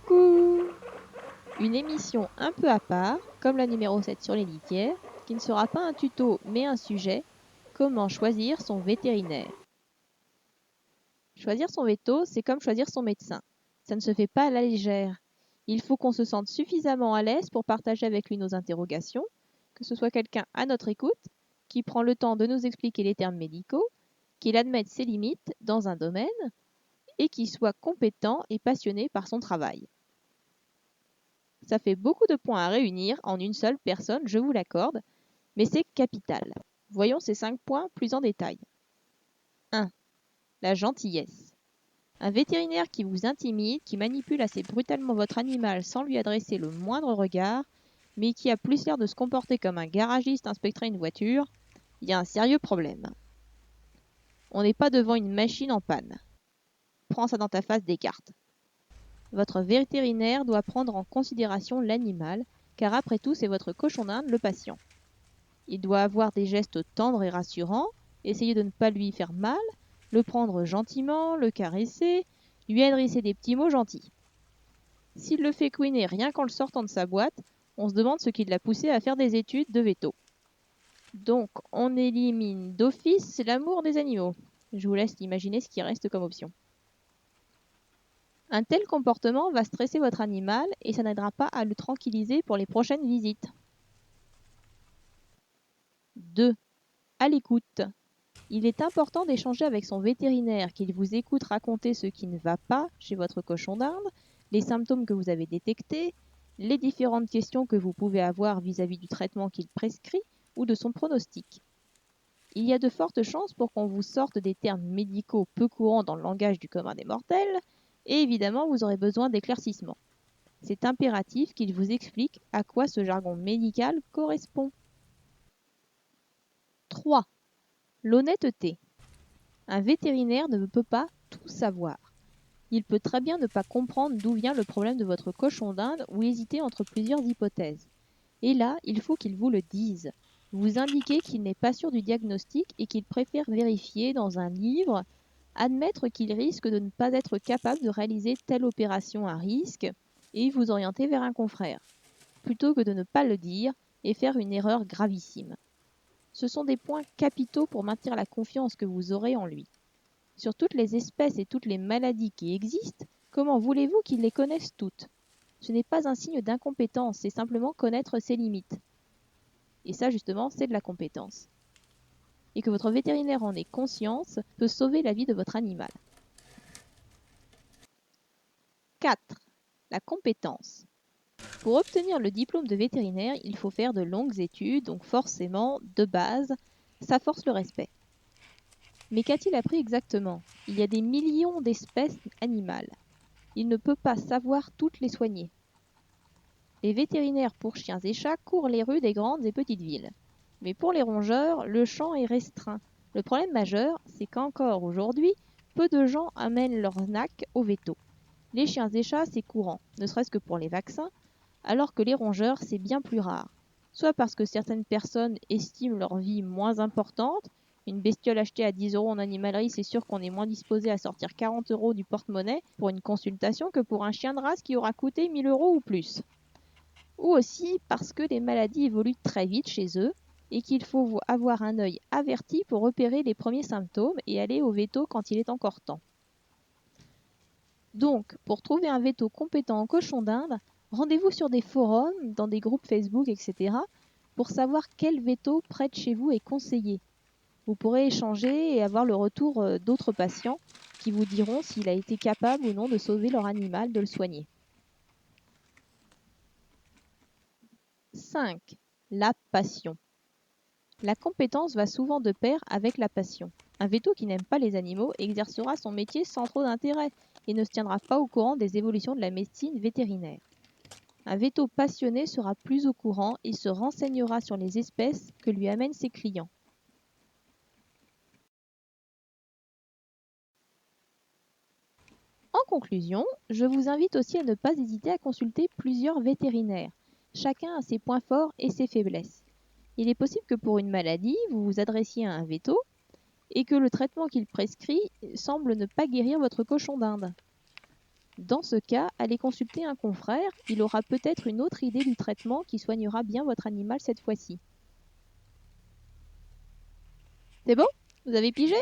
Coucou! Une émission un peu à part, comme la numéro 7 sur les litières, qui ne sera pas un tuto mais un sujet, comment choisir son vétérinaire. Choisir son véto, c'est comme choisir son médecin. Ça ne se fait pas à la légère. Il faut qu'on se sente suffisamment à l'aise pour partager avec lui nos interrogations, que ce soit quelqu'un à notre écoute, qui prend le temps de nous expliquer les termes médicaux, qu'il admette ses limites dans un domaine, et qui soit compétent et passionné par son travail. Ça fait beaucoup de points à réunir en une seule personne, je vous l'accorde, mais c'est capital. Voyons ces 5 points plus en détail. 1. La gentillesse. Un vétérinaire qui vous intimide, qui manipule assez brutalement votre animal sans lui adresser le moindre regard, mais qui a plus l'air de se comporter comme un garagiste inspecterait une voiture, il y a un sérieux problème. On n'est pas devant une machine en panne. Prends ça dans ta face, Descartes. Votre vétérinaire doit prendre en considération l'animal, car après tout, c'est votre cochon d'Inde, le patient. Il doit avoir des gestes tendres et rassurants, essayer de ne pas lui faire mal, le prendre gentiment, le caresser, lui adresser des petits mots gentils. S'il le fait couiner rien qu'en le sortant de sa boîte, on se demande ce qui l'a poussé à faire des études de veto. Donc, on élimine d'office l'amour des animaux. Je vous laisse imaginer ce qui reste comme option. Un tel comportement va stresser votre animal et ça n'aidera pas à le tranquilliser pour les prochaines visites. 2. À l'écoute. Il est important d'échanger avec son vétérinaire, qu'il vous écoute raconter ce qui ne va pas chez votre cochon d'Inde, les symptômes que vous avez détectés, les différentes questions que vous pouvez avoir vis-à-vis du traitement qu'il prescrit ou de son pronostic. Il y a de fortes chances pour qu'on vous sorte des termes médicaux peu courants dans le langage du commun des mortels, et évidemment vous aurez besoin d'éclaircissements. C'est impératif qu'il vous explique à quoi ce jargon médical correspond. 3. L'honnêteté. Un vétérinaire ne peut pas tout savoir. Il peut très bien ne pas comprendre d'où vient le problème de votre cochon d'Inde ou hésiter entre plusieurs hypothèses. Et là, il faut qu'il vous le dise. Vous indiquez qu'il n'est pas sûr du diagnostic et qu'il préfère vérifier dans un livre, admettre qu'il risque de ne pas être capable de réaliser telle opération à risque et vous orienter vers un confrère, plutôt que de ne pas le dire et faire une erreur gravissime. Ce sont des points capitaux pour maintenir la confiance que vous aurez en lui. Sur toutes les espèces et toutes les maladies qui existent, comment voulez-vous qu'il les connaisse toutes? Ce n'est pas un signe d'incompétence, c'est simplement connaître ses limites. Et ça, justement, c'est de la compétence. Et que votre vétérinaire en ait conscience peut sauver la vie de votre animal. 4. La compétence. Pour obtenir le diplôme de vétérinaire, il faut faire de longues études, donc forcément, de base, ça force le respect. Mais qu'a-t-il appris exactement? Il y a des millions d'espèces animales. Il ne peut pas savoir toutes les soigner. Les vétérinaires pour chiens et chats courent les rues des grandes et petites villes. Mais pour les rongeurs, le champ est restreint. Le problème majeur, c'est qu'encore aujourd'hui, peu de gens amènent leur snack au veto. Les chiens et chats, c'est courant, ne serait-ce que pour les vaccins, alors que les rongeurs, c'est bien plus rare. Soit parce que certaines personnes estiment leur vie moins importante, une bestiole achetée à 10 € en animalerie, c'est sûr qu'on est moins disposé à sortir 40 € du porte-monnaie pour une consultation que pour un chien de race qui aura coûté 1000 € ou plus. Ou aussi parce que les maladies évoluent très vite chez eux et qu'il faut avoir un œil averti pour repérer les premiers symptômes et aller au veto quand il est encore temps. Donc, pour trouver un veto compétent en cochon d'Inde, rendez-vous sur des forums, dans des groupes Facebook, etc. pour savoir quel veto près de chez vous est conseillé. Vous pourrez échanger et avoir le retour d'autres patients qui vous diront s'il a été capable ou non de sauver leur animal, de le soigner. 5. La passion. La compétence va souvent de pair avec la passion. Un véto qui n'aime pas les animaux exercera son métier sans trop d'intérêt et ne se tiendra pas au courant des évolutions de la médecine vétérinaire. Un véto passionné sera plus au courant et se renseignera sur les espèces que lui amènent ses clients. En conclusion, je vous invite aussi à ne pas hésiter à consulter plusieurs vétérinaires. Chacun a ses points forts et ses faiblesses. Il est possible que pour une maladie, vous vous adressiez à un veto et que le traitement qu'il prescrit semble ne pas guérir votre cochon d'Inde. Dans ce cas, allez consulter un confrère, il aura peut-être une autre idée du traitement qui soignera bien votre animal cette fois-ci. C'est bon? Vous avez pigé?